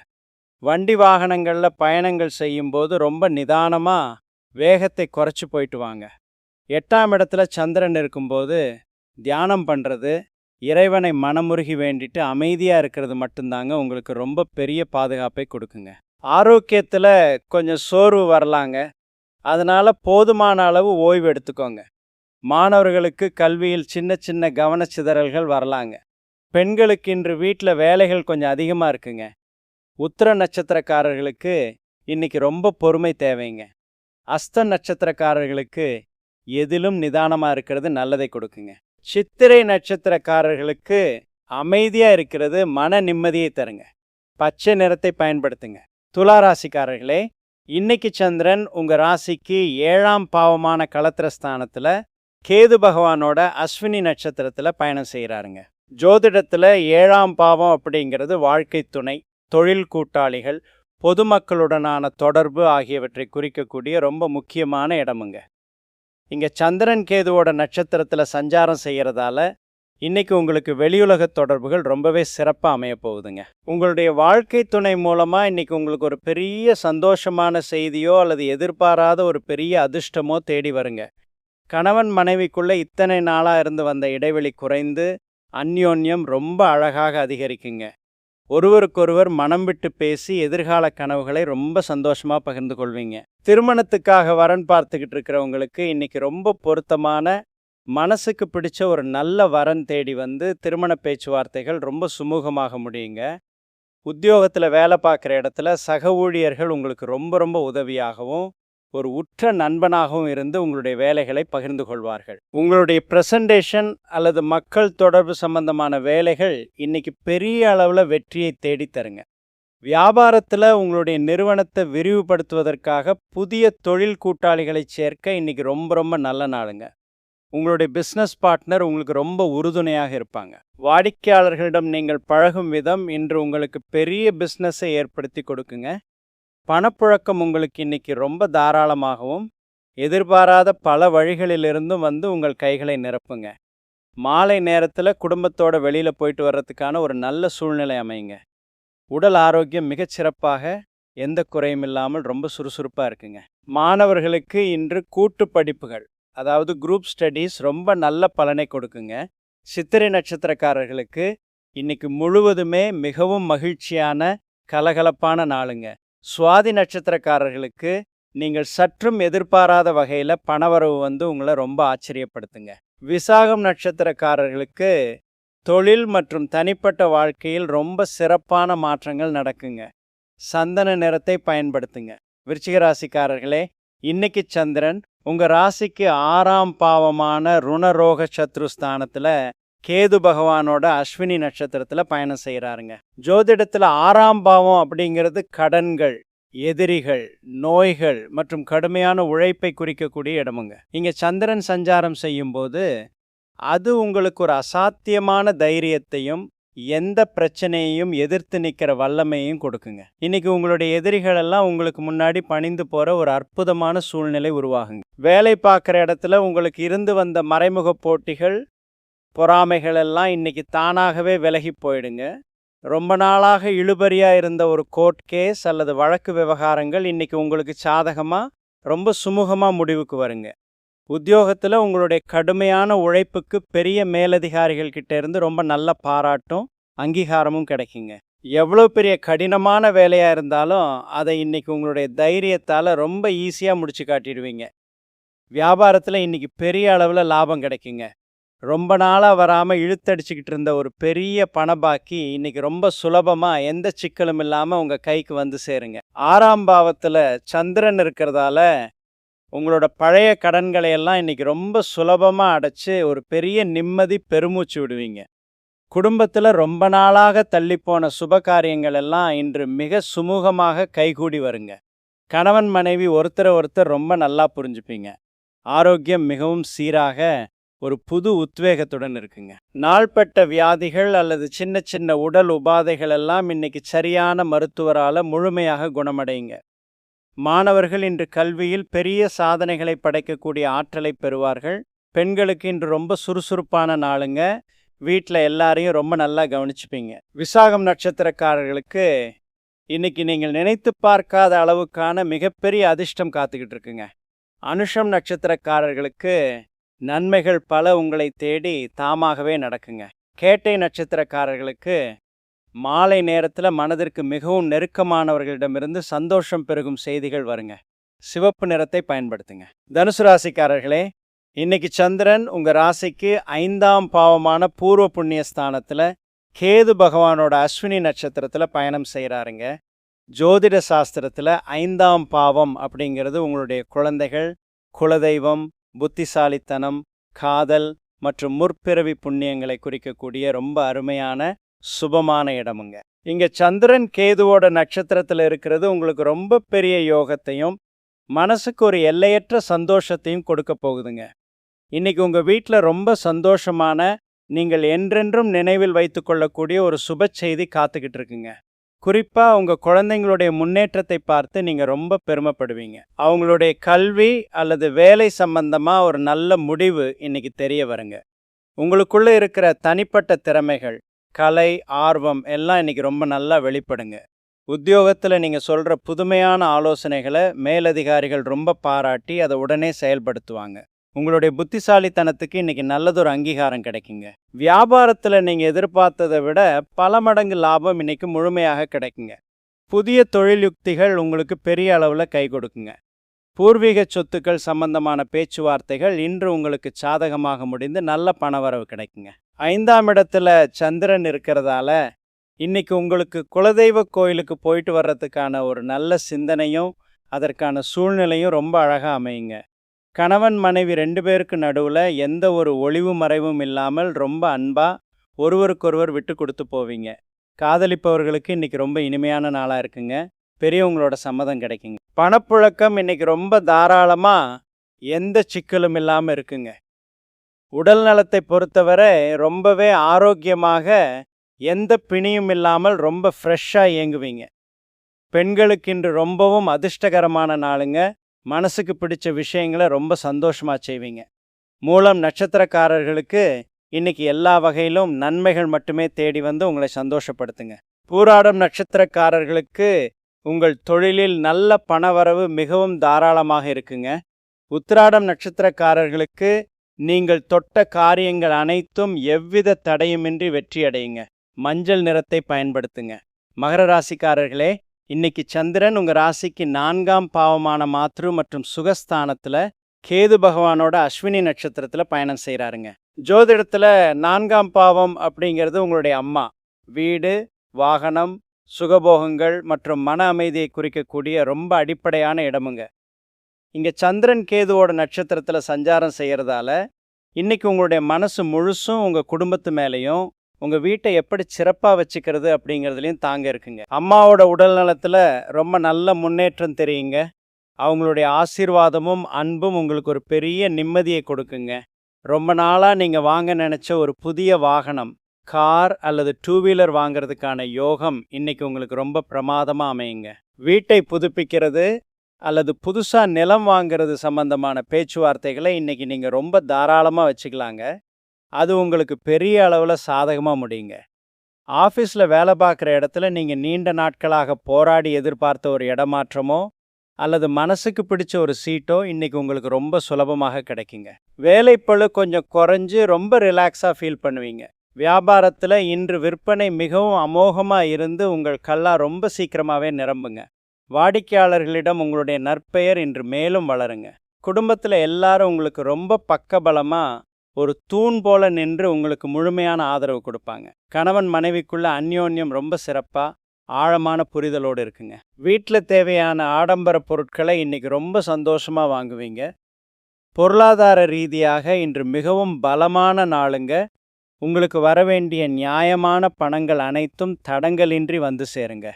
வண்டி வாகனங்களில் பயணங்கள் செய்யும்போது ரொம்ப நிதானமாக வேகத்தை குறைச்சி போயிட்டு வாங்க. 8ஆம் இடத்துல சந்திரன் இருக்கும்போது தியானம் பண்ணுறது, இறைவனை மனமுருகி வேண்டிட்டு அமைதியாக இருக்கிறது மட்டும்தாங்க உங்களுக்கு ரொம்ப பெரிய பாதுகாப்பை கொடுக்குங்க. ஆரோக்கியத்தில் கொஞ்சம் சோர்வு வரலாங்க. அதனால் போதுமான அளவு ஓய்வு எடுத்துக்கோங்க. மாணவர்களுக்கு கல்வியில் சின்ன சின்ன கவனச்சிதறல்கள் வரலாங்க. பெண்களுக்கு இன்று வீட்டில் வேலைகள் கொஞ்சம் அதிகமாக இருக்குங்க. உத்திர நட்சத்திரக்காரர்களுக்கு இன்னைக்கு ரொம்ப பொறுமை தேவைங்க. அஸ்த நட்சத்திரக்காரர்களுக்கு எதிலும் நிதானமாக இருக்கிறது நல்லதை கொடுக்குங்க. சித்திரை நட்சத்திரக்காரர்களுக்கு அமைதியாக இருக்கிறது மன நிம்மதியை தருங்க. பச்சை நிறத்தை பயன்படுத்துங்க. துலா ராசிக்காரர்களே, இன்னைக்கு சந்திரன் உங்கள் ராசிக்கு 7ஆம் பாவமான களத்திரஸ்தானத்தில் கேது பகவானோட அஸ்வினி நட்சத்திரத்தில் பயணம் செய்கிறாருங்க. ஜோதிடத்தில் 7ஆம் பாவம் அப்படிங்கிறது வாழ்க்கை துணை, தொழில் கூட்டாளிகள், பொதுமக்களுடனான தொடர்பு ஆகியவற்றை குறிக்கக்கூடிய ரொம்ப முக்கியமான இடமுங்க. இங்கே சந்திரன் கேதுவோட நட்சத்திரத்தில் சஞ்சாரம் செய்கிறதால இன்னைக்கு உங்களுக்கு வெளியுலக தொடர்புகள் ரொம்பவே சிறப்பாக அமைய போகுதுங்க. உங்களுடைய வாழ்க்கை துணை மூலமாக இன்னைக்கு உங்களுக்கு ஒரு பெரிய சந்தோஷமான செய்தியோ அல்லது எதிர்பாராத ஒரு பெரிய அதிர்ஷ்டமோ தேடி வருங்க. கணவன் மனைவிக்குள்ளே இத்தனை நாளாக இருந்து வந்த இடைவெளி குறைந்து அந்யோன்யம் ரொம்ப அழகாக அதிகரிக்குங்க. ஒருவருக்கொருவர் மனம் விட்டு பேசி எதிர்கால கனவுகளை ரொம்ப சந்தோஷமாக பகிர்ந்து கொள்வீங்க. திருமணத்துக்காக வரன் பார்த்துக்கிட்டு இருக்கிறவங்களுக்கு இன்னைக்கு ரொம்ப பொருத்தமான, மனசுக்கு பிடிச்ச ஒரு நல்ல வரன் தேடி வந்து திருமண பேச்சுவார்த்தைகள் ரொம்ப சுமூகமாக முடியுங்க. உத்தியோகத்தில் வேலை பார்க்குற இடத்துல சக ஊழியர்கள் உங்களுக்கு ரொம்ப ரொம்ப உதவியாகவும் ஒரு உற்ற நண்பனாகவும் இருந்து உங்களுடைய வேலைகளை பகிர்ந்து கொள்வார்கள். உங்களுடைய ப்ரெசன்டேஷன் அல்லது மக்கள் தொடர்பு சம்பந்தமான வேலைகள் இன்னைக்கு பெரிய அளவில் வெற்றியை தேடி தருங்க. வியாபாரத்தில் உங்களுடைய நிறுவனத்தை விரிவுபடுத்துவதற்காக புதிய தொழில் கூட்டாளிகளை சேர்க்க இன்னைக்கு ரொம்ப ரொம்ப நல்ல நாளுங்க. உங்களுடைய பிஸ்னஸ் பார்ட்னர் உங்களுக்கு ரொம்ப உறுதுணையாக இருப்பாங்க. வாடிக்கையாளர்களிடம் நீங்கள் பழகும் விதம் இன்று உங்களுக்கு பெரிய பிஸ்னஸை ஏற்படுத்தி கொடுக்குங்க. பணப்புழக்கம் உங்களுக்கு இன்னைக்கு ரொம்ப தாராளமாகவும் எதிர்பாராத பல வழிகளிலிருந்தும் வந்து உங்கள் கைகளை நிரப்புங்க. மாலை நேரத்தில் குடும்பத்தோட வெளியில் போயிட்டு வர்றதுக்கான ஒரு நல்ல சூழ்நிலை அமையுங்க. உடல் ஆரோக்கியம் மிகச்சிறப்பாக, எந்த குறையும் இல்லாமல் ரொம்ப சுறுசுறுப்பாக இருக்குங்க. மாணவர்களுக்கு இன்று கூட்டு படிப்புகள், அதாவது குரூப் ஸ்டடீஸ் ரொம்ப நல்ல பலனை கொடுக்குங்க. சித்திரை நட்சத்திரக்காரர்களுக்கு இன்னைக்கு முழுவதுமே மிகவும் மகிழ்ச்சியான கலகலப்பான நாளுங்க. சுவாதி நட்சத்திரக்காரர்களுக்கு நீங்கள் சற்றும் எதிர்பாராத வகையில் பணவரவு உங்களை ரொம்ப ஆச்சரியப்படுத்துங்க. விசாகம் நட்சத்திரக்காரர்களுக்கு தொழில் மற்றும் தனிப்பட்ட வாழ்க்கையில் ரொம்ப சிறப்பான மாற்றங்கள் நடக்குங்க. சந்தன நிறத்தை பயன்படுத்துங்க. விருச்சிக ராசிக்காரர்களே, இன்னைக்கு சந்திரன் உங்கள் ராசிக்கு 6ஆம் பாவமான ருணரோக சத்ருஸ்தானத்தில் கேது பகவானோட அஸ்வினி நட்சத்திரத்தில் பயணம் செய்கிறாருங்க. ஜோதிடத்தில் 6ஆம் பாவம் அப்படிங்கிறது கடன்கள், எதிரிகள், நோய்கள் மற்றும் கடுமையான உழைப்பை குறிக்கக்கூடிய இடமுங்க. இங்கே சந்திரன் சஞ்சாரம் செய்யும்போது அது உங்களுக்கு ஒரு அசாத்தியமான தைரியத்தையும் எந்த பிரச்சனையையும் எதிர்த்து நிற்கிற வல்லமையும் கொடுக்குங்க. இன்னைக்கு உங்களுடைய எதிரிகள் எல்லாம் உங்களுக்கு முன்னாடி பணிந்து போகிற ஒரு அற்புதமான சூழ்நிலை உருவாகுங்க. வேலை பார்க்குற இடத்துல உங்களுக்கு இருந்து வந்த மறைமுக போட்டிகள், பொறாமைகள் எல்லாம் இன்னைக்கு தானாகவே விலகி போயிடுங்க. ரொம்ப நாளாக இழுபறியாக இருந்த ஒரு கோர்ட் கேஸ் அல்லது வழக்கு விவகாரங்கள் இன்னைக்கு உங்களுக்கு சாதகமாக ரொம்ப சுமூகமாக முடிவுக்கு வருங்க. உத்தியோகத்தில் உங்களுடைய கடுமையான உழைப்புக்கு பெரிய மேலதிகாரிகள் கிட்ட இருந்து ரொம்ப நல்ல பாராட்டும் அங்கீகாரமும் கிடைக்குங்க. எவ்வளோ பெரிய கடினமான வேலையாக இருந்தாலும் அதை இன்னைக்கு உங்களுடைய தைரியத்தால் ரொம்ப ஈஸியாக முடிச்சு காட்டிடுவீங்க. வியாபாரத்தில் இன்னைக்கு பெரிய அளவில் லாபம் கிடைக்குங்க. ரொம்ப நாளாக வராமல் இழுத்தடிச்சுக்கிட்டு இருந்த ஒரு பெரிய பணபாக்கி இன்னைக்கு ரொம்ப சுலபமாக எந்த சிக்கலும் இல்லாமல் உங்கள் கைக்கு வந்து சேருங்க. 6ஆம் பாவத்தில் சந்திரன் இருக்கிறதால உங்களோட பழைய கடன்களை எல்லாம் இன்னைக்கு ரொம்ப சுலபமாக அடைச்சி ஒரு பெரிய நிம்மதி பெருமூச்சு விடுவீங்க. குடும்பத்தில் ரொம்ப நாளாக தள்ளிப்போன சுப காரியங்கள் எல்லாம் இன்று மிக சுமூகமாக கைகூடி வருங்க. கணவன் மனைவி ஒருத்தரை ஒருத்தர் ரொம்ப நல்லா புரிஞ்சுப்பீங்க. ஆரோக்கியம் மிகவும் சீராக ஒரு புது உத்வேகத்துடன் இருக்குங்க. நாள்பட்ட வியாதிகள் அல்லது சின்ன சின்ன உடல் உபாதைகள் எல்லாம் இன்னைக்கு சரியான மருத்துவரால் முழுமையாக குணமடையுங்க. மாணவர்கள் இன்று கல்வியில் பெரிய சாதனைகளை படைக்கக்கூடிய ஆற்றலை பெறுவார்கள். பெண்களுக்கு இன்று ரொம்ப சுறுசுறுப்பான நாளுங்க. வீட்டில் எல்லாரையும் ரொம்ப நல்லா கவனிச்சுப்பீங்க. விசாகம் நட்சத்திரக்காரர்களுக்கு இன்னைக்கு நீங்கள் நினைத்து பார்க்காத அளவுக்கான மிகப்பெரிய அதிர்ஷ்டம் காத்துக்கிட்டு இருக்குங்க. அனுஷம் நட்சத்திரக்காரர்களுக்கு நன்மைகள் பல உங்களை தேடி தாமாகவே நடக்குங்க. கேட்டை நட்சத்திரக்காரர்களுக்கு மாலை நேரத்தில் மனதிற்கு மிகவும் நெருக்கமானவர்களிடமிருந்து சந்தோஷம் பெருகும் செய்திகள் வருங்க. சிவப்பு நிறத்தை பயன்படுத்துங்க. தனுசு ராசிக்காரர்களே, இன்னைக்கு சந்திரன் உங்கள் ராசிக்கு 5ஆம் பாவமான பூர்வ புண்ணிய ஸ்தானத்தில் கேது பகவானோட அஸ்வினி நட்சத்திரத்தில் பயணம் செய்கிறாருங்க. ஜோதிட சாஸ்திரத்தில் 5ஆம் பாவம் அப்படிங்கிறது உங்களுடைய குழந்தைகள், குலதெய்வம், புத்திசாலித்தனம், காதல் மற்றும் முற்பிறவி புண்ணியங்களை குறிக்கக்கூடிய ரொம்ப அருமையான சுபமான இடமுங்க. இங்கே சந்திரன் கேதுவோட நட்சத்திரத்தில் இருக்கிறது உங்களுக்கு ரொம்ப பெரிய யோகத்தையும் மனசுக்கு ஒரு எல்லையற்ற சந்தோஷத்தையும் கொடுக்க போகுதுங்க. இன்னைக்கு உங்கள் வீட்டில் ரொம்ப சந்தோஷமான, நீங்கள் என்றென்றும் நினைவில் வைத்து கொள்ளக்கூடிய ஒரு சுப செய்தி காத்துக்கிட்டு இருக்குங்க. குறிப்பாக உங்கள் குழந்தைங்களுடைய முன்னேற்றத்தை பார்த்து நீங்கள் ரொம்ப பெருமைப்படுவீங்க. அவங்களுடைய கல்வி அல்லது வேலை சம்பந்தமாக ஒரு நல்ல முடிவு இன்னைக்கு தெரிய வருங்க. உங்களுக்குள்ளே இருக்கிற தனிப்பட்ட திறமைகள், கலை, ஆர்வம் எல்லாம் இன்னைக்கு ரொம்ப நல்லா வெளிப்படுங்க. உத்தியோகத்தில் நீங்கள் சொல்கிற புதுமையான ஆலோசனைகளை மேலதிகாரிகள் ரொம்ப பாராட்டி அதை உடனே செயல்படுத்துவாங்க. உங்களுடைய புத்திசாலித்தனத்துக்கு இன்னைக்கு நல்லதொரு அங்கீகாரம் கிடைக்குங்க. வியாபாரத்தில் நீங்கள் எதிர்பார்த்ததை விட பல மடங்கு லாபம் இன்னைக்கு முழுமையாக கிடைக்குங்க. புதிய தொழில் யுக்திகள் உங்களுக்கு பெரிய அளவில் கை கொடுக்குங்க. பூர்வீக சொத்துக்கள் சம்பந்தமான பேச்சுவார்த்தைகள் இன்று உங்களுக்கு சாதகமாக முடிந்து நல்ல பணவரவு கிடைக்குங்க. 5ஆம் இடத்துல சந்திரன் இருக்கிறதால இன்னைக்கு உங்களுக்கு குலதெய்வ கோயிலுக்கு போயிட்டு வர்றதுக்கான ஒரு நல்ல சிந்தனையும் அதற்கான சூழ்நிலையும் ரொம்ப அழகாக அமையுங்க. கணவன் மனைவி 2 பேருக்கு நடுவில் எந்த ஒரு ஒளிவு மறைவும் இல்லாமல் ரொம்ப அன்பாக ஒருவருக்கொருவர் விட்டு கொடுத்து போவீங்க. காதலிப்பவர்களுக்கு இன்னைக்கு ரொம்ப இனிமையான நாளாக இருக்குங்க. பெரியவங்களோட சம்மதம் கிடைக்குங்க. பணப்புழக்கம் இன்னைக்கு ரொம்ப தாராளமாக எந்த சிக்கலும் இல்லாமல் இருக்குங்க. உடல் நலத்தை பொறுத்தவரை ரொம்பவே ஆரோக்கியமாக எந்த பிணியும் இல்லாமல் ரொம்ப ஃப்ரெஷ்ஷாக இயங்குவீங்க. பெண்களுக்கு இன்று ரொம்பவும் அதிர்ஷ்டகரமான நாளுங்க. மனசுக்கு பிடிச்ச விஷயங்களை ரொம்ப சந்தோஷமாக செய்வீங்க. மூலம் நட்சத்திரக்காரர்களுக்கு இன்னைக்கு எல்லா வகையிலும் நன்மைகள் மட்டுமே தேடி வந்து உங்களை சந்தோஷப்படுத்துங்க. பூராடம் நட்சத்திரக்காரர்களுக்கு உங்கள் தொழிலில் நல்ல பணவரவு மிகவும் தாராளமாக இருக்குங்க. உத்திராடம் நட்சத்திரக்காரர்களுக்கு நீங்கள் தொட்ட காரியங்கள் அனைத்தும் எவ்வித தடையுமின்றி வெற்றியடையுங்க. மஞ்சள் நிறத்தை பயன்படுத்துங்க. மகர ராசிக்காரர்களே, இன்னைக்கு சந்திரன் உங்க ராசிக்கு 4ஆம் பாவமான மாத்ரு மற்றும் சுகஸ்தானத்துல கேது பகவானோட அஸ்வினி நட்சத்திரத்துல பயணம் செய்கிறாருங்க. ஜோதிடத்துல 4ஆம் பாவம் அப்படிங்கிறது உங்களுடைய அம்மா, வீடு, வாகனம், சுகபோகங்கள் மற்றும் மன அமைதியை குறிக்கக்கூடிய ரொம்ப அடிப்படையான இடமுங்க. இங்க சந்திரன் கேதுவோட நட்சத்திரத்துல சஞ்சாரம் செய்யறதால இன்னைக்கு உங்களுடைய மனசு முழுசும் உங்க குடும்பத்து மேலேயும் உங்க வீட்டை எப்படி சிறப்பா வச்சுக்கிறது அப்படிங்கிறதுலையும் தாங்க இருக்குங்க. அம்மாவோட உடல் நலத்துல ரொம்ப நல்ல முன்னேற்றம் தெரியுங்க. அவங்களுடைய ஆசீர்வாதமும் அன்பும் உங்களுக்கு ஒரு பெரிய நிம்மதியை கொடுக்குங்க. ரொம்ப நாளா நீங்க வாங்க நினைச்ச ஒரு புதிய வாகனம், கார் அல்லது 2 வீலர் வாங்குறதுக்கான யோகம் இன்னைக்கு உங்களுக்கு ரொம்ப பிரமாதமா அமையுங்க. வீட்டை புதுப்பிக்கிறது அல்லது புதுசா நிலம் வாங்குறது சம்பந்தமான பேச்சுவார்த்தைகளை இன்னைக்கு நீங்க ரொம்ப தாராளமா வச்சுக்கலாங்க. அது உங்களுக்கு பெரிய அளவுல சாதகமா முடியுங்க. ஆஃபீஸ்ல வேலை பார்க்குற இடத்துல நீங்க நீண்ட நாட்களாக போராடி எதிர்பார்த்த ஒரு இடமாற்றமோ அல்லது மனசுக்கு பிடிச்ச ஒரு சீட்டோ இன்னைக்கு உங்களுக்கு ரொம்ப சுலபமாக கிடைக்குங்க. வேலைப்பளு கொஞ்சம் குறைஞ்சு ரொம்ப ரிலாக்ஸா ஃபீல் பண்ணுவீங்க. வியாபாரத்துல இன்று விற்பனை மிகவும் அமோகமா இருந்து உங்கள் கல்லா ரொம்ப சீக்கிரமாவே நிரம்புங்க. வாடிக்கையாளர்களிடம் உங்களுடைய நற்பெயர் இன்று மேலும் வளருங்க. குடும்பத்துல எல்லாரும் உங்களுக்கு ரொம்ப பக்கபலமா ஒரு தூண் போல நின்று உங்களுக்கு முழுமையான ஆதரவு கொடுப்பாங்க. கணவன் மனைவிக்குள்ள அந்யோன்யம் ரொம்ப சிறப்பா ஆழமான புரிதலோடு இருக்குங்க. வீட்டில் தேவையான ஆடம்பர பொருட்களை இன்னைக்கு ரொம்ப சந்தோஷமா வாங்குவீங்க. பொருளாதார ரீதியாக இன்று மிகவும் பலமான நாளுங்க. உங்களுக்கு வரவேண்டிய நியாயமான பணங்கள் அனைத்தும் தடங்கலின்றி வந்து சேருங்க.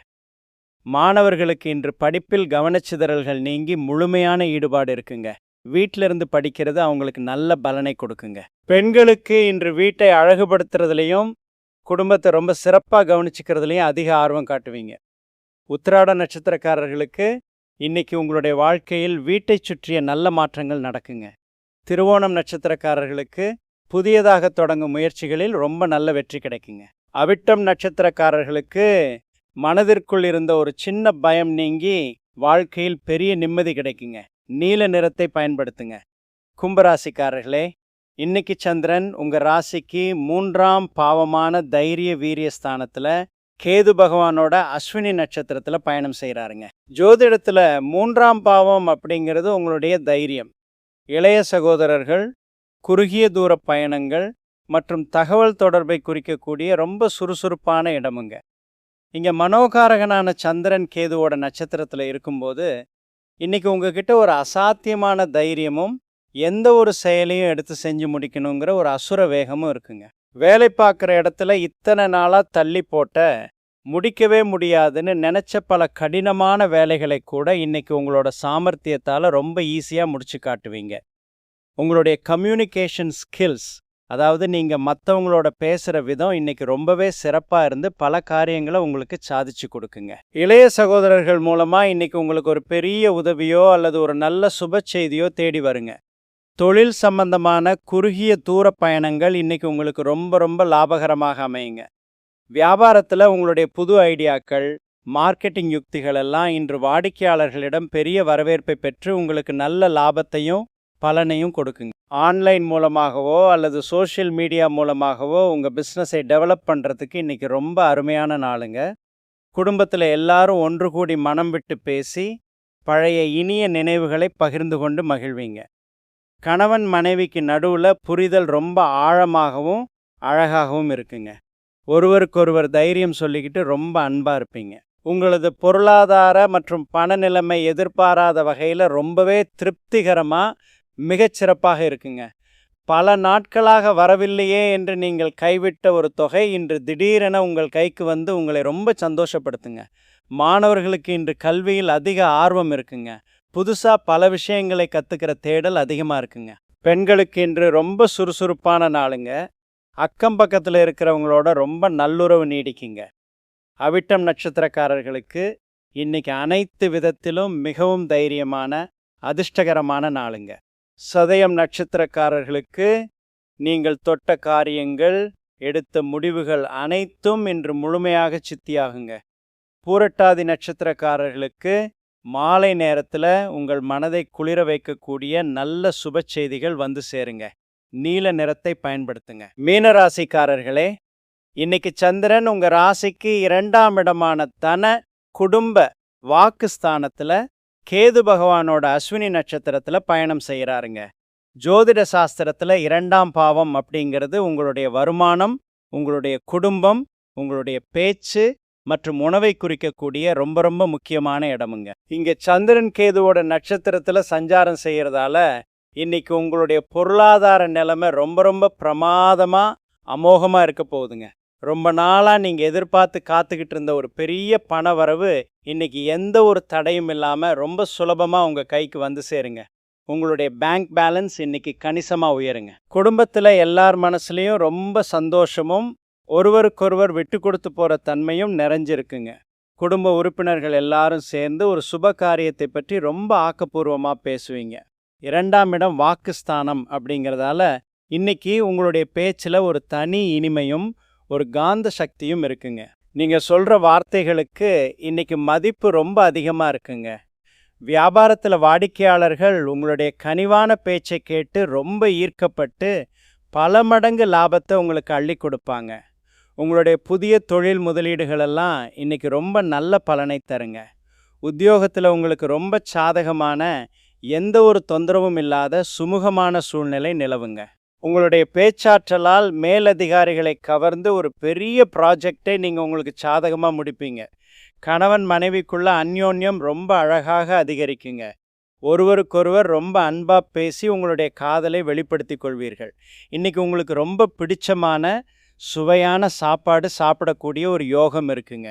மாணவர்களுக்கு இன்று படிப்பில் கவனச்சிதறல்கள் நீங்கி முழுமையான ஈடுபாடு இருக்குங்க. வீட்டிலிருந்து படிக்கிறது அவங்களுக்கு நல்ல பலனை கொடுக்குங்க. பெண்களுக்கு இன்று வீட்டை அழகுபடுத்துறதுலையும் குடும்பத்தை ரொம்ப சிறப்பாக கவனிச்சுக்கிறதுலையும் அதிக ஆர்வம் காட்டுவீங்க. உத்திராட நட்சத்திரக்காரர்களுக்கு இன்னைக்கு உங்களுடைய வாழ்க்கையில் வீட்டை சுற்றிய நல்ல மாற்றங்கள் நடக்குங்க. திருவோணம் நட்சத்திரக்காரர்களுக்கு புதியதாக தொடங்கும் முயற்சிகளில் ரொம்ப நல்ல வெற்றி கிடைக்குங்க. அவிட்டம் நட்சத்திரக்காரர்களுக்கு மனதிற்குள் இருந்த ஒரு சின்ன பயம் நீங்கி வாழ்க்கையில் பெரிய நிம்மதி கிடைக்குங்க. நீல நிறத்தை பயன்படுத்துங்க. கும்பராசிக்காரர்களே, இன்னைக்கு சந்திரன் உங்க ராசிக்கு 3ஆம் பாவமான தைரிய வீரிய ஸ்தானத்துல கேது பகவானோட அஸ்வினி நட்சத்திரத்துல பயணம் செய்கிறாருங்க. ஜோதிடத்துல 3ஆம் பாவம் அப்படிங்கிறது உங்களுடைய தைரியம், இளைய சகோதரர்கள், குறுகிய தூர பயணங்கள் மற்றும் தகவல் தொடர்பை குறிக்கக்கூடிய ரொம்ப சுறுசுறுப்பான இடமுங்க. இங்க மனோகாரகனான சந்திரன் கேதுவோட நட்சத்திரத்துல இருக்கும்போது இன்னைக்கு உங்ககிட்ட ஒரு அசாத்தியமான தைரியமும் எந்த ஒரு செயலையும் எடுத்து செஞ்சு முடிக்கணுங்கிற ஒரு அசுர வேகமும் இருக்குங்க. வேலை பார்க்குற இடத்துல இத்தனை நாளாக தள்ளி போட்ட முடிக்கவே முடியாதுன்னு நினச்ச பல கடினமான வேலைகளை கூட இன்னைக்கு உங்களோட சாமர்த்தியத்தால் ரொம்ப ஈஸியாக முடிச்சு காட்டுவீங்க. உங்களுடைய கம்யூனிகேஷன் ஸ்கில்ஸ், அதாவது நீங்கள் மற்றவங்களோட பேசுகிற விதம் இன்னைக்கு ரொம்பவே சிறப்பாக இருந்து பல காரியங்களை உங்களுக்கு சாதிச்சு கொடுக்குங்க. இளைய சகோதரர்கள் மூலமாக இன்னைக்கு உங்களுக்கு ஒரு பெரிய உதவியோ அல்லது ஒரு நல்ல சுப செய்தியோ தேடி வருங்க. தொழில் சம்பந்தமான குறுகிய தூர பயணங்கள் இன்னைக்கு உங்களுக்கு ரொம்ப ரொம்ப லாபகரமாக அமையுங்க. வியாபாரத்தில் உங்களுடைய புது ஐடியாக்கள், மார்க்கெட்டிங் யுக்திகள் எல்லாம் இன்று வாடிக்கையாளர்களிடம் பெரிய வரவேற்பை பெற்று உங்களுக்கு நல்ல லாபத்தையும் பலனையும் கொடுக்குங்க. ஆன்லைன் மூலமாகவோ அல்லது சோஷியல் மீடியா மூலமாகவோ உங்கள் பிஸ்னஸை டெவலப் பண்ணுறதுக்கு இன்றைக்கி ரொம்ப அருமையான நாளுங்க. குடும்பத்தில் எல்லாரும் ஒன்று கூடி மனம் விட்டு பேசி பழைய இனிய நினைவுகளை பகிர்ந்து கொண்டு மகிழ்வீங்க. கணவன் மனைவிக்கு நடுவில் புரிதல் ரொம்ப ஆழமாகவும் அழகாகவும் இருக்குங்க. ஒருவருக்கொருவர் தைரியம் சொல்லிக்கிட்டு ரொம்ப அன்பாக இருப்பீங்க. உங்களது பொருளாதார மற்றும் பண நிலைமை எதிர்பாராத வகையில் ரொம்பவே திருப்திகரமாக மிகச்சிறப்பாக இருக்குங்க. பல நாட்களாக வரவில்லையே என்று நீங்கள் கைவிட்ட ஒரு தொகை இன்று திடீரென உங்கள் கைக்கு வந்து உங்களை ரொம்ப சந்தோஷப்படுத்துங்க. மாணவர்களுக்கு இன்று கல்வியில் அதிக ஆர்வம் இருக்குங்க. புதுசாக பல விஷயங்களை கற்றுக்கிற தேடல் அதிகமாக இருக்குங்க. பெண்களுக்கு இன்று ரொம்ப சுறுசுறுப்பான நாளுங்க. அக்கம் பக்கத்தில் இருக்கிறவங்களோட ரொம்ப நல்லுறவு நீடிக்குங்க. அவிட்டம் நட்சத்திரக்காரர்களுக்கு இன்னைக்கு அனைத்து விதத்திலும் மிகவும் தைரியமான அதிர்ஷ்டகரமான நாளுங்க. சதயம் நட்சத்திரக்காரர்களுக்கு நீங்கள் தொட்ட காரியங்கள், எடுத்த முடிவுகள் அனைத்தும் இன்று முழுமையாக சித்தியாகுங்க. பூரட்டாதி நட்சத்திரக்காரர்களுக்கு மாலை நேரத்துல உங்கள் மனதை குளிர வைக்கக்கூடிய நல்ல சுப செய்திகள் வந்து சேருங்க. நீல நிறத்தை பயன்படுத்துங்க. மீன ராசிக்காரர்களே, இன்னைக்கு சந்திரன் உங்க ராசிக்கு 2ஆம் இடமான தன, குடும்ப, வாக்குஸ்தானத்துல கேது பகவானோட அஸ்வினி நட்சத்திரத்துல பயணம் செய்யறாருங்க. ஜோதிட சாஸ்திரத்துல 2ஆம் பாவம் அப்படிங்கிறது உங்களுடைய வருமானம், உங்களுடைய குடும்பம், உங்களுடைய பேச்சு மற்றும் உணவை குறிக்கக்கூடிய ரொம்ப ரொம்ப முக்கியமான இடமுங்க. இங்க சந்திரன் கேதுவோட நட்சத்திரத்துல சஞ்சாரம் செய்யறதால இன்னைக்கு உங்களுடைய பொருளாதார நிலைமை ரொம்ப ரொம்ப பிரமாதமா அமோகமா இருக்க போகுதுங்க. ரொம்ப நாளா நீங்க எதிர்பார்த்து காத்துக்கிட்டு இருந்த ஒரு பெரிய பண வரவு இன்னைக்கு எந்த ஒரு தடையும் இல்லாம ரொம்ப சுலபமா உங்க கைக்கு வந்து சேருங்க. உங்களுடைய பேங்க் பேலன்ஸ் இன்னைக்கு கணிசமா உயருங்க. குடும்பத்துல எல்லார் மனசுலயும் ரொம்ப சந்தோஷமும் ஒருவருக்கொருவர் விட்டு கொடுத்து போற தன்மையும் நிறைஞ்சிருக்குங்க. குடும்ப உறுப்பினர்கள் எல்லாரும் சேர்ந்து ஒரு சுப காரியத்தை பற்றி ரொம்ப ஆக்கப்பூர்வமா பேசுவீங்க. 2ஆம் இடம் வாக்குஸ்தானம் அப்படிங்கிறதால இன்னைக்கு உங்களுடைய பேச்சுல ஒரு தனி இனிமையும் ஒரு காந்த சக்தியும் இருக்குங்க. நீங்க சொல்ற வார்த்தைகளுக்கு இன்னைக்கு மதிப்பு ரொம்ப அதிகமா இருக்குங்க. வியாபாரத்துல வாடிக்கையாளர்கள் உங்களுடைய கனிவான பேச்சை கேட்டு ரொம்ப ஈர்க்கப்பட்டு பல மடங்கு லாபத்தை உங்களுக்கு அள்ளி கொடுப்பாங்க. உங்களுடைய புதிய தொழில் முதலீடுகள் எல்லாம் இன்னைக்கு ரொம்ப நல்ல பலனை தருங்க. உத்தியோகத்துல உங்களுக்கு ரொம்ப சாதகமான எந்த ஒரு தொந்தரவும் இல்லாத சுமூகமான சூழ்நிலை நிலவுங்க. உங்களுடைய பேச்சாற்றலால் மேலதிகாரிகளை கவர்ந்து ஒரு பெரிய ப்ராஜெக்டை நீங்கள் உங்களுக்கு சாதகமாக முடிப்பீங்க. கணவன் மனைவிக்குள்ள அந்யோன்யம் ரொம்ப அழகாக அதிகரிக்குங்க. ஒருவருக்கொருவர் ரொம்ப அன்பாக பேசி உங்களுடைய காதலை வெளிப்படுத்தி கொள்வீர்கள். இன்னைக்கு உங்களுக்கு ரொம்ப பிடிச்சமான சுவையான சாப்பாடு சாப்பிடக்கூடிய ஒரு யோகம் இருக்குங்க.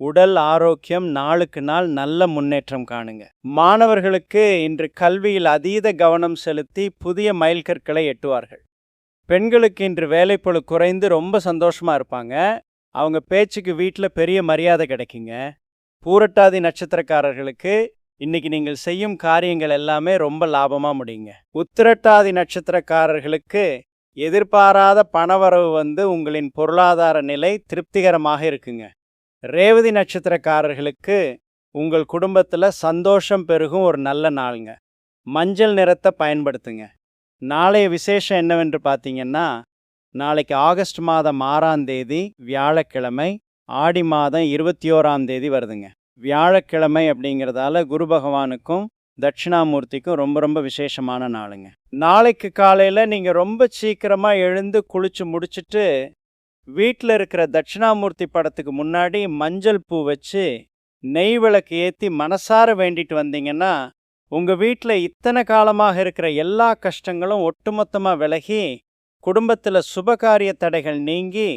உடல் ஆரோக்கியம் நாளுக்கு நாள் நல்ல முன்னேற்றம் காணுங்க. மாணவர்களுக்கு இன்று கல்வியில் அதீத கவனம் செலுத்தி புதிய மைல்கற்களை எட்டுவார்கள். பெண்களுக்கு இன்று வேலைப்பளு குறைந்து ரொம்ப சந்தோஷமா இருப்பாங்க. அவங்க பேச்சுக்கு வீட்டில் பெரிய மரியாதை கிடைக்குங்க. பூரட்டாதி நட்சத்திரக்காரர்களுக்கு இன்னைக்கு நீங்கள் செய்யும் காரியங்கள் எல்லாமே ரொம்ப லாபமா முடியுங்க. உத்திரட்டாதி நட்சத்திரக்காரர்களுக்கு எதிர்பாராத பணவரவு வந்து உங்களின் பொருளாதார நிலை திருப்திகரமாக இருக்குங்க. ரேவதி நட்சத்திரக்காரர்களுக்கு உங்கள் குடும்பத்தில் சந்தோஷம் பெருகும் ஒரு நல்ல நாளுங்க. மஞ்சள் நிறத்தை பயன்படுத்துங்க. நாளைய விசேஷம் என்னவென்று பார்த்தீங்கன்னா, நாளைக்கு ஆகஸ்ட் மாதம் 6ஆம் தேதி வியாழக்கிழமை, ஆடி மாதம் 21ஆம் தேதி வருதுங்க. வியாழக்கிழமை அப்படிங்கிறதால குரு பகவானுக்கும் தட்சிணாமூர்த்திக்கும் ரொம்ப ரொம்ப விசேஷமான நாளுங்க. நாளைக்கு காலையில் நீங்கள் ரொம்ப சீக்கிரமாக எழுந்து குளிச்சு முடிச்சுட்டு வீட்டில் இருக்கிற தட்சிணாமூர்த்தி படத்துக்கு முன்னாடி மஞ்சள் பூ வச்சு நெய் விளக்கு ஏற்றி மனசார வேண்டிட்டு வந்தீங்கன்னா உங்கள் வீட்டில் இத்தனை காலமாக இருக்கிற எல்லா கஷ்டங்களும் ஒட்டுமொத்தமாக விலகி குடும்பத்தில் சுபகாரிய தடைகள் நீங்கி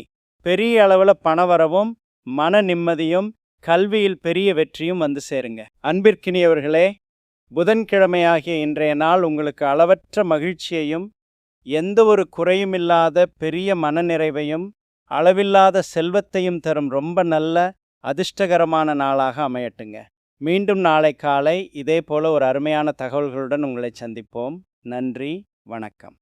பெரிய அளவில் பணவரவும் மன நிம்மதியும் கல்வியில் பெரிய வெற்றியும் வந்து சேருங்க. அன்பிற்கினியவர்களே, புதன்கிழமையாகிய இன்றைய நாள் உங்களுக்கு அளவற்ற மகிழ்ச்சியையும் எந்த ஒரு குறையுமில்லாத பெரிய மனநிறைவையும் அளவில்லாத செல்வத்தையும் தரும் ரொம்ப நல்ல அதிர்ஷ்டகரமான நாளாக அமையட்டுங்க. மீண்டும் நாளை காலை இதே போல ஒரு அருமையான தகவல்களுடன் உங்களை சந்திப்போம். நன்றி, வணக்கம்.